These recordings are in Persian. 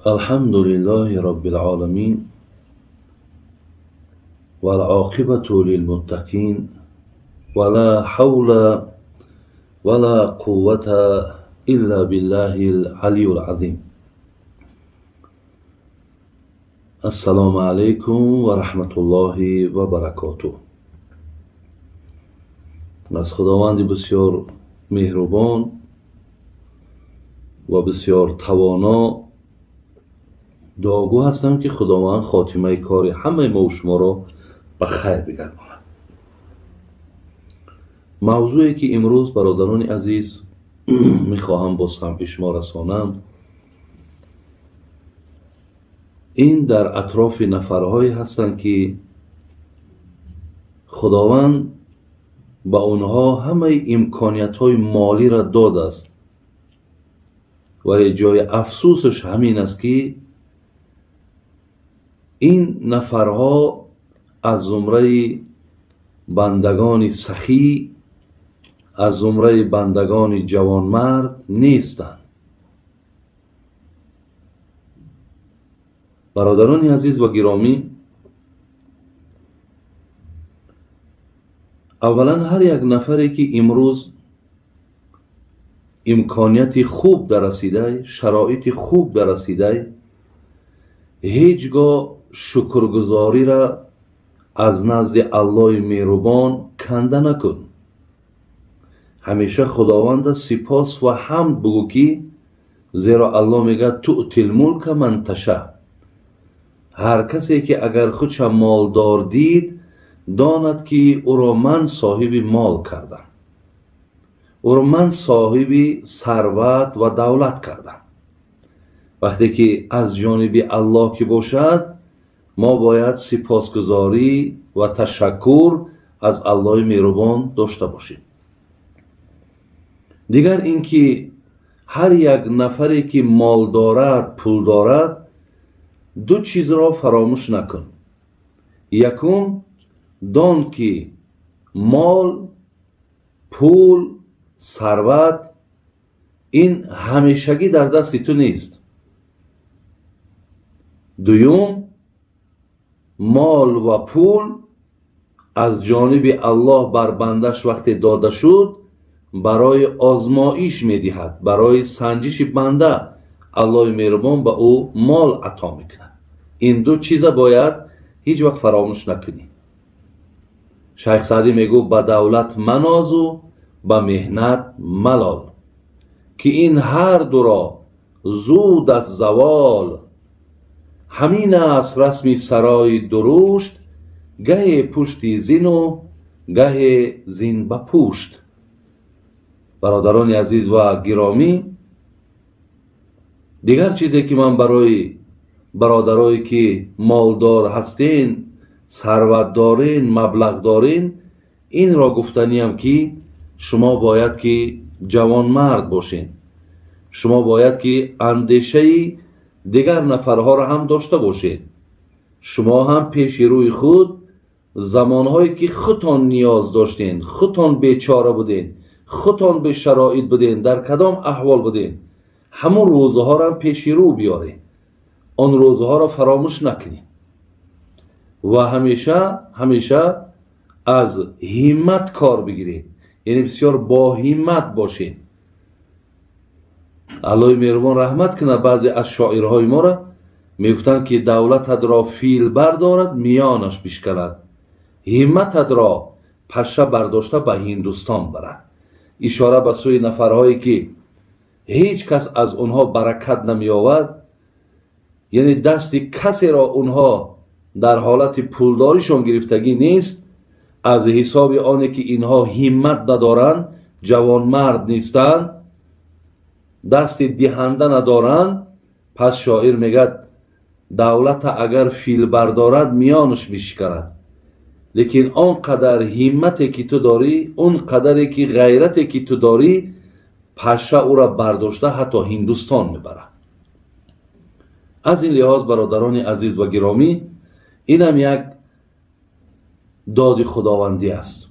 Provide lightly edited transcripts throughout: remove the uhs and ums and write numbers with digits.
الحمد لله رب العالمين والعاقبة للمتقين ولا حول ولا قوة إلا بالله العلي العظيم. السلام عليكم ورحمة الله وبركاته. از خداوند بسیار مهربان و بسیار توانا دعاگو هستم که خداوند خاتمه کار همه ما و شما را به خیر بگرداند. موضوعی که امروز برادران عزیز میخواهم باز هم به شما رسانم، این در اطراف نفرهایی هستند که خداوند با اونها همه امکانیت های مالی را داده است، ولی جای افسوسش همین است که این نفرها از زمره بندگان سخی، از زمره بندگان جوانمرد نیستند. برادران عزیز و گرامی، اولا هر یک نفری که امروز امکانیت خوب در رسیده، شرایط خوب در رسیده، هیچگاه شکرگزاری را از نزد الله مهربان کنده نکن. همیشه خداوند سپاس و حمد بگو که زیرا الله میگه تؤتی الملک من تشاء. هر کسی که اگر خودش مالدار دید داند که او را من صاحب مال کردم، او را من صاحب ثروت و دولت کردم. وقتی که از جانب الله که باشد، ما باید سپاسگزاری و تشکر از الله مهربان داشته باشیم. دیگر اینکه هر یک نفری که مال دارد، پول دارد، دو چیز را فراموش نکن. یکم دان که مال، پول، ثروت این همیشگی در دست تو نیست. دوم، مال و پول از جانب الله بر بندش وقتی داده شد برای آزمایش میدهد، برای سنجش بنده الله مهربان به او مال عطا میکند. این دو چیز باید هیچ وقت فراموش نکنی. شیخ سعدی میگو به دولت منازو به مهنت ملال، که این هر دو را زود از زوال. همین است رسمی سرای درشت، گه پشتی زین و گه زین به پشت. برادران عزیز و گرامی، دیگر چیزی که من برای برادرایی که مالدار هستین، ثروت دارین، مبلغ دارین، این را گفتنیم که شما باید که جوان مرد باشین. شما باید که اندیشه دیگر نفرها را هم داشته باشین. شما هم پیش روی خود زمانهایی که خودتان نیاز داشتین، خودتان بیچاره بودین، خودتان به شرایط بودین، در کدام احوال بودین، همون روزها را هم پیش رو بیارین. آن روزها را فراموش نکنین و همیشه از همت کار بگیرین. یعنی بسیار با همت باشین. الله مهربان رحمت کنه. بعضی از شاعرهای ما را میگفتند که دولتت را فیل بردارد میانش بشکند، همتت را پشه برداشته به هندوستان برد. اشاره به سوی نفرهایی که هیچ کس از اونها برکت نمی آورد، یعنی دست کسی را اونها در حالت پولداریشون گرفتگی نیست، از حساب آنه که اینها همت ندارند، جوان مرد نیستند، دست دهنده ندارند. پس شاعر میگه دولت اگر فیل بردارد میانش میشکند. لیکن اون قدر همتی که تو داری، اون قدری که غیرتی که تو داری، پشه او را برداشته حتی هندوستان میبره. از این لحاظ برادران عزیز و گرامی، این هم یک داد خداوندی است.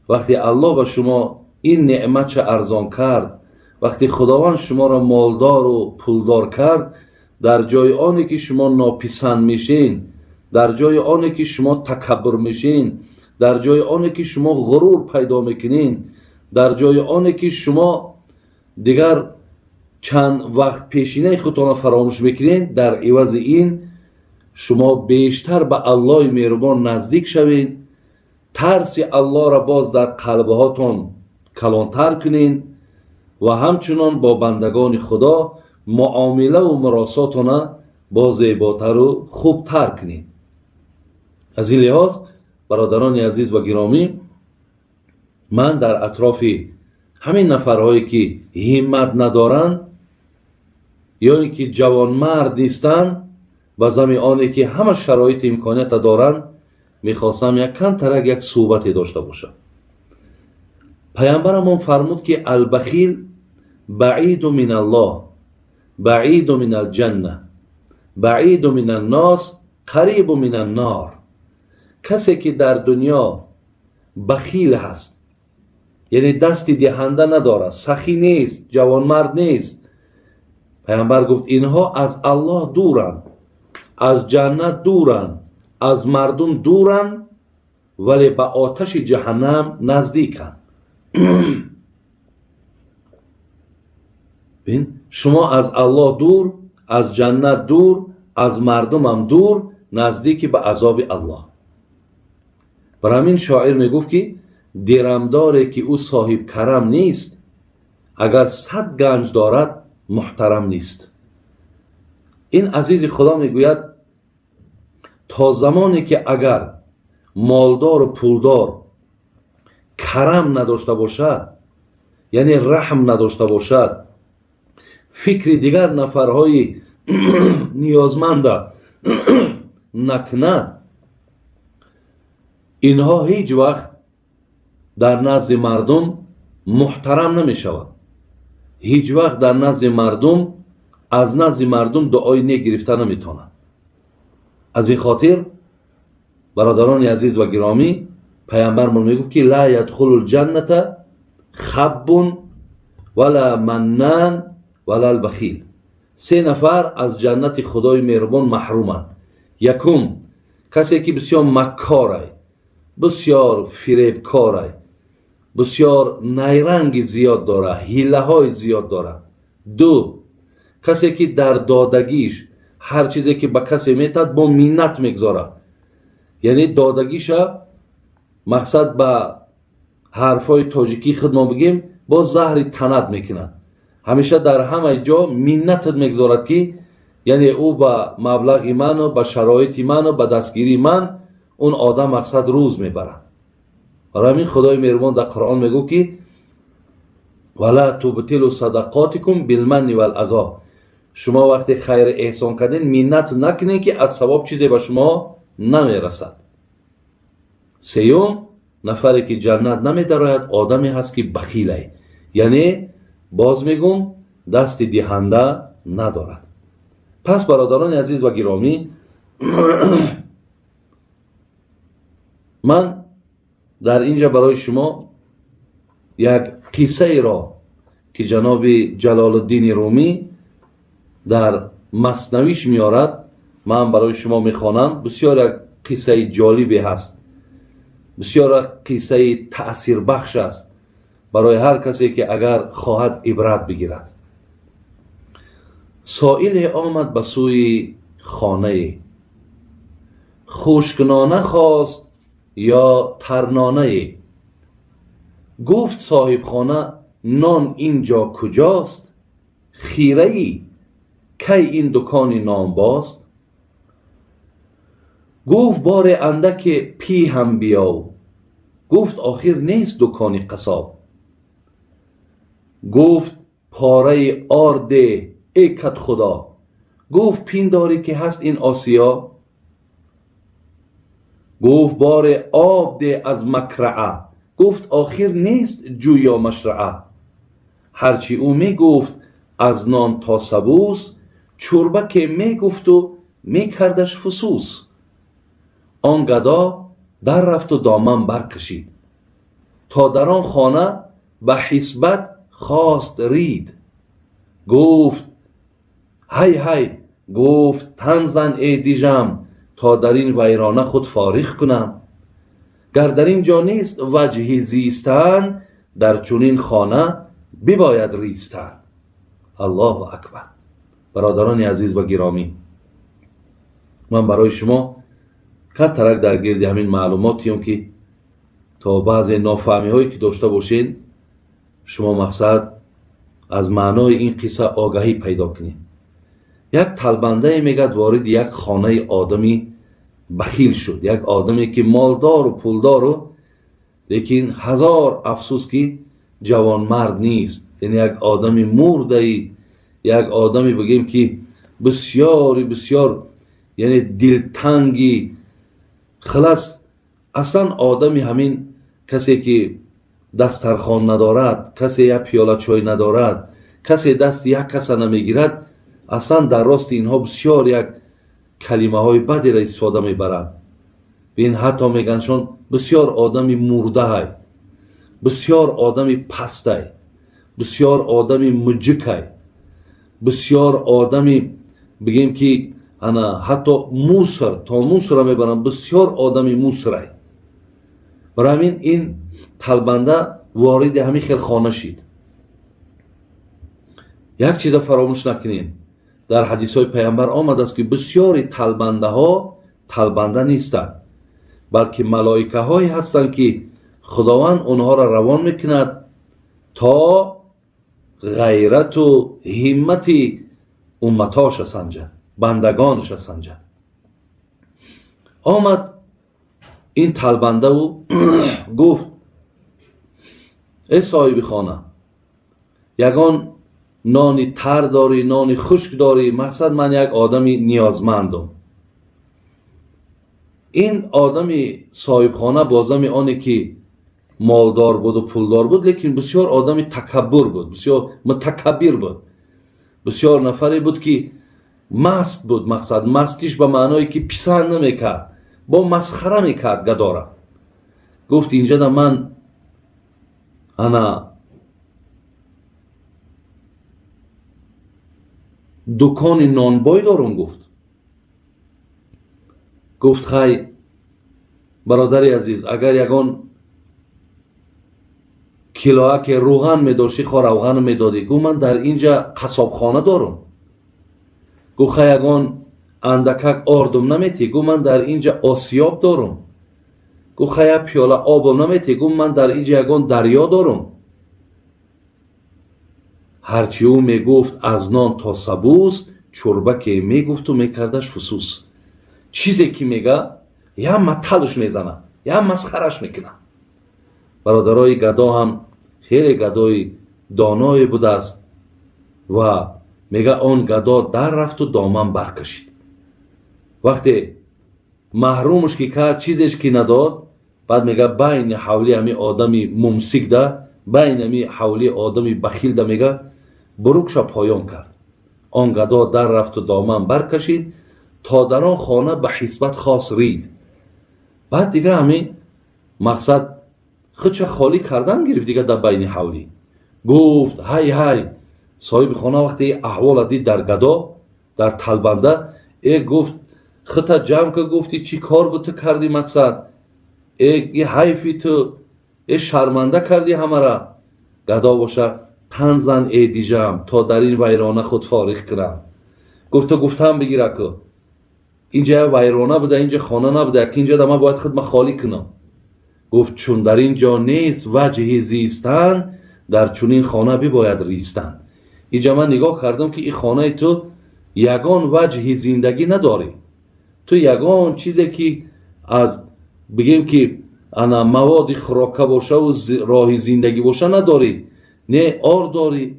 وقتی الله به شما این نعمت ارزان کرد، وقتی خداوند شما را مالدار و پولدار کرد، در جای آنی که شما ناپسند میشین، در جای آنی که شما تکبر میشین، در جای آنی که شما غرور پیدا میکنین، در جای آنی که شما دیگر چند وقت پیشینه خودتان فراموش میکنین، در عوض این شما بیشتر به الله مهربان نزدیک شوین، ترس الله را باز در قلبهاتون کلانتر کنین و همچنان با بندگان خدا معامله و مراساتون با زیباتر و خوبتر کنین. از این لحاظ برادران عزیز و گرامی، من در اطراف همین نفرهایی که همت ندارن یا اینکه جوانمرد نیستن و زمینی که همه شرایط امکانیت دارن، میخواستم یک کم ترک یک صحبتی داشته باشم. پیامبرمون فرمود که البخیل بعید من الله، بعید من الجنه، بعید من الناس، قریب من النار. کسی که در دنیا بخیل هست، یعنی دست دهنده نداره، سخی نیست، جوانمرد نیست، پیامبر گفت اینها از الله دورن، از جنت دورن، از مردم دورن، ولی به آتش جهنم نزدیکن. ببین، شما از الله دور، از جنت دور، از مردم هم دور، نزدیکی به عذاب الله. برای همین شاعر میگفت که درمداره که او صاحب کرم نیست، اگر 100 گنج دارد محترم نیست. این عزیز خدا میگوید تا زمانی که اگر مالدار و پولدار کرم نداشته باشد، یعنی رحم نداشته باشد، فکر دیگر نفرهای نیازمند نکند، اینها هیچ وقت در نزد مردم محترم نمی شود. هیچ وقت در نزد مردم، از نزد مردم دعای نیک گرفته نمی تواند. از این خاطر برادران عزیز و گرامی، پیامبرمون میگفت که لا يدخل الجنة خب ولا منان ولا البخیل. 3 نفر از جنت خدای مهربان محرومند. یکم کسی که بسیار مکاره، بسیار فریبکاره، بسیار نیرنگ زیاد داره، حیله های زیاد داره. 2 کسی که در دادگیش هر چیزی که به کسی میتد با منت میگذاره، یعنی دادگیش مقصد به حرفای تاجیکی خود ما بگیم با زهر تند میکنن، همیشه در همه جا منت میگذارد که یعنی او به مبلغ من و به شرایط من و به دستگیری من اون آدم مقصد روز میبره. برای همین خدای مهربان در قرآن میگو که ولا تبطلوا صدقاتکم بالمن والاذی. شما وقتی خیر احسان کردین منت نکنین که از ثواب چیزی به شما نمیرسد. 3 نفری که جنت نمیدراید آدمی هست که بخیله، یعنی باز میگم دست دهنده ندارد. پس برادران عزیز و گرامی، من در اینجا برای شما یک قصه را که جناب جلال الدین رومی در مثنویش میارد من برای شما میخوانم. بسیار یک قصه جالبی هست، بسیار قصه تأثیر بخش است برای هر کسی که اگر خواهد عبرت بگیرد. سائل آمد به سوی خانه، خشکنانه خواست یا ترنانه. گفت صاحب خانه نان اینجا کجاست؟ خیره ای کی این دکان نام باست؟ گفت بار اندک پی هم بیاو. گفت آخر نیست دکان قصاب. گفت پاره آرده ای کت خدا. گفت پین داری که هست این آسیا. گفت بار آب ده از مکرعه. گفت آخر نیست جویا مشرعه. هرچی او می گفت از نان تا سبوس، چربه که می گفت و می کردش فسوس. آن گدا در رفت و دامن برکشید، تا در آن خانه به حسبت خواست رید. گفت هی هی گفت تن زن ای دیژم تا در این ویرانه خود فارغ کنم. گر در این جا نیست وجهی زیستن در چنین خانه بباید ریستن. الله اکبر. برادران عزیز و گرامی، من برای شما کترک در گرد همین معلوماتیم که تا بعض نافهمی هایی که داشته باشین شما مقصد از معنای این قصه آگاهی پیدا کنید. یک تلبنده میگد وارد یک خانه آدمی بخیل شد، یک آدمی که مالدار و پولدار و لیکن هزار افسوس که جوان مرد نیست، یعنی یک آدمی مرده، یک آدمی بگیم که بسیار یعنی دلتنگی، خلاص اصلا آدمی همین کسی که دسترخوان ندارد، کسی یک پیاله چای ندارد، کسی دست یک کس نمیگیرد، اصلا در راست اینها بسیار یک کلمه های بدی را استفاده میبرند. بین حتی میگنشون بسیار آدمی مرده های، بسیار آدمی پست های، بسیار آدمی مجک های، بسیار آدمی بگیم که انا حتی موسر تا موسر میبرن، بسیار آدمی موسر های. برای همین این تلبنده وارد همین خیل خانه شد. یک چیز فراموش نکنین، در حدیث های پیامبر آمده است که بسیاری تلبنده ها تلبنده نیستند، بلکه ملائکه هایی هستند که خداوند اونها را روان میکند تا غیرت و همت امتاش سنجد، بندگانش سنجد. آمد این تلبنده و گفت ای صاحب خانه، یگان نانی تر داری، نانی خشک داری؟ مقصد من یک آدمی نیازمندم. این آدمی صاحب خانه بازم آنی که مالدار بود و پولدار بود، لیکن بسیار آدمی تکبر بود، بسیار متکبر بود، بسیار نفری بود که مست بود. مقصد مستیش به معنایی که پسند نمیکرد، با مسخره میکرد گداره. گفت اینجا دا من انا دکان نانبای دارم. گفت خی برادری عزیز، اگر یگان کیلوک روغن میداشتی خور روغن میدادی. گفت من در اینجا قصابخانه دارم. گفت خی یگان اندکک آردم نمیتی؟ گفت من در اینجا آسیاب دارم. گفت خی پیاله آبم نمیتی؟ گفت من در اینجا یگان دریا دارم. هرچی او میگفت از نان تا سبوس، چربک میگفت و میکردش فسوس. چیزی که میگه یا متلش میزنه یا مسخرش میکنه. برادرای گدا هم خیلی گدای دانایی بوده است و میگه آن گدا در رفت و دامن برکشید. وقتی محرومش که کرد چیزش که نداد، بعد میگه بین حولی همی آدمی ممسک ده، بین همی حولی آدمی بخیل ده، میگه بروکش پایان کرد. آن گدا در رفت و دامن برکشید تا در آن خانه به حسبت خاص رید. بعد دیگه همین مقصد خودش خالی کردن گرفت دیگه در بین حولی. گفت های صاحب خانه وقتی احوال دید در گدا، در تلبنده، گفت خودت جمع که گفتی چی کار بود تو کردی؟ مقصد حیفی تو شرمنده کردی همه را. گدا باشه تن زن ای دیژم تا در این ویرانه خود فارغ کنم. گفتم بگیره که اینجا ویرانه بوده، اینجا خانه نبوده، که اینجا من باید خود خالی کنم. گفت چون در اینجا نیست وجهی زیستن در چنین خانه بباید ریستن. اینجا من نگاه کردم که این خانه تو یگان وجهی زندگی نداری، تو یگان چیزی که از بگیم که انا مواد خوراکه باشه و راه زندگی باشه نداری. نه آر داری،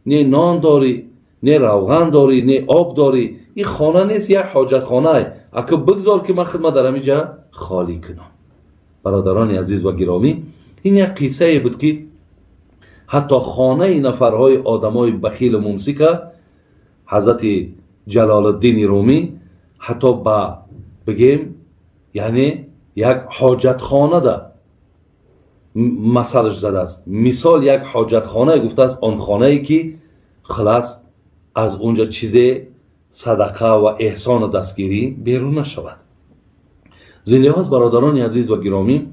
نه نان داری، نه روغن داری، نه آب داری. این خانه نیست، یک حاجت خانه. اگه بگذار که من خدمت در اینجا خالی کنم. برادران عزیز و گرامی، این یک قصه بود که حتی خانه نفرهای آدمای بخیل و ممسک حضرت جلال الدین رومی حتی با بگیم یعنی یک حاجت خانه ده مثالش زده است. مثال یک حاجت خانه گفته است، آن خانه ای که خلاص از اونجا چیز صدقه و احسان و دستگیری بیرون نشود. زین لحاظ برادران عزیز و گرامی،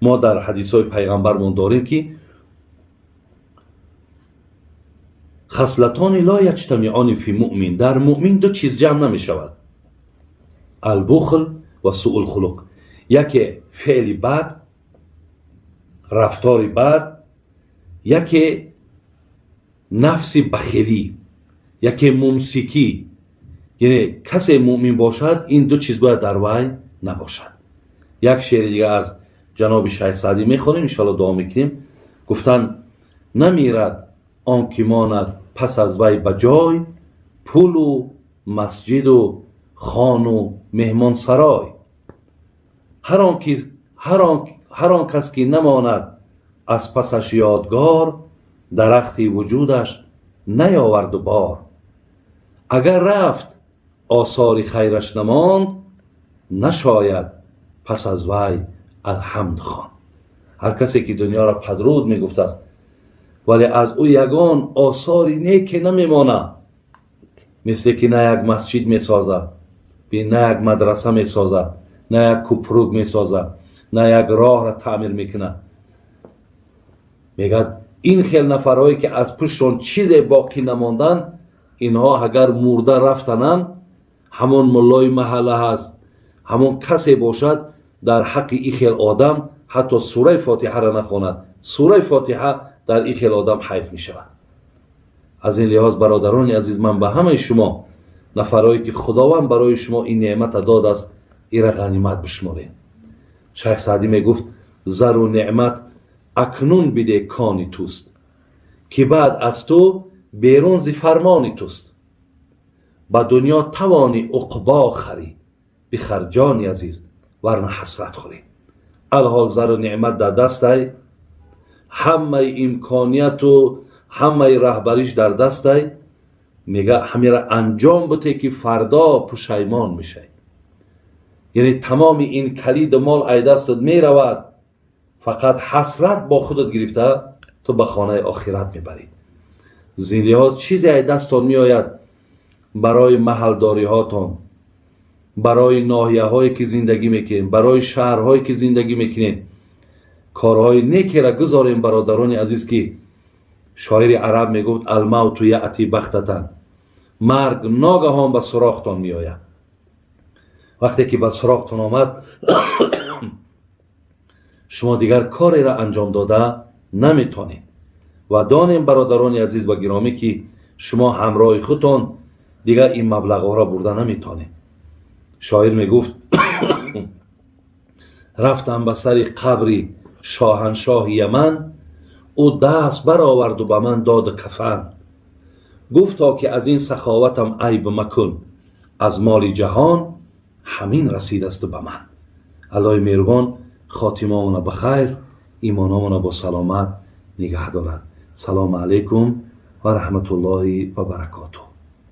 ما در حدیث های پیغمبرمون داریم که خصلتان لا یجتمعان فی مؤمن، در مؤمن دو چیز جمع نمی شود: البخل و سوء الخلق. یکی فعل بد، رفتار بد، یکی نفس بخیلی، یکی ممسکی. یعنی کسی مؤمن باشد این دو چیز باید در وی نباشد. یک شعر دیگه از جناب شیخ سعدی میخونیم، انشاءالله دعا میکنیم. گفتن نمیرد آن که ماند پس از وی بجای، پول و مسجد و خان و مهمان سرای. هر آن کس که نماند از پسش یادگار، درختی وجودش نیاورد و بار. اگر رفت آثار خیرش نماند، نشاید پس از وی الحمد خواند. هر کسی که دنیا را پدرود میگفت است ولی از او یگان آثاری نیک نمیمانه، مثل که نه یک مسجد میسازه، نه یک مدرسه میسازه، نه یک کوپروک میسازه، نه یک راه را تعمیر میکنه. میگه این خیل نفرهایی که از پشتشون چیز باقی نماندن، اینها اگر مرده رفتنن، همون ملای محله هست، همون کسی باشد در حق این خیل آدم حتی سوره فاتحه را نخواند، سوره فاتحه در این خیل آدم حیف می شود. از این لحاظ برادران عزیز، من به همه شما نفرهایی که خداوند برای شما این نعمت داد است، این را غنیمت بشمارید. شیخ سعدی می گفت زر و نعمت اکنون بده کانی توست، که بعد از تو بیرون ز فرمانی توست. با دنیا توانی عقبا خری، بخر جانی عزیز ورنه حسرت خوری. الحال زر و نعمت در دست ای، همه امکانیت و همه رهبریش در دست ای. میگه همه را انجام بده که فردا پشیمان میشه. یعنی تمام این کلید مال ای دستت میرود، فقط حسرت با خودت گرفته تو به خانه آخرت میبری. زین لحاظ چیزی ای دستان میآید برای محلداری هاتون، برای ناحیه هایی که زندگی میکنین، برای شهرهایی که زندگی میکنین، کارهای نیکی را گذارین برادران عزیز. که شاعر عرب میگفت الموت یأتی بغتة، مرگ ناگهان به سراغتان میآید. وقتی که به سراغتان آمد شما دیگر کاری را انجام داده نمیتونید. و دانیم برادران عزیز و گرامی که شما همراه خودتان دیگر این مبلغ را برده نمیتونید. شاعر میگفت رفتم به سر قبر شاهنشاه یمن، او دست برآورد و به من داد کفن. گفتا که از این سخاوتم عیب مکن، از مال جهان همین رسید است به من. الله مهربان خاتمه آمونه بخیر، ایمان آمونه با سلامت نگه دارد. سلام علیکم و رحمت الله و برکاته.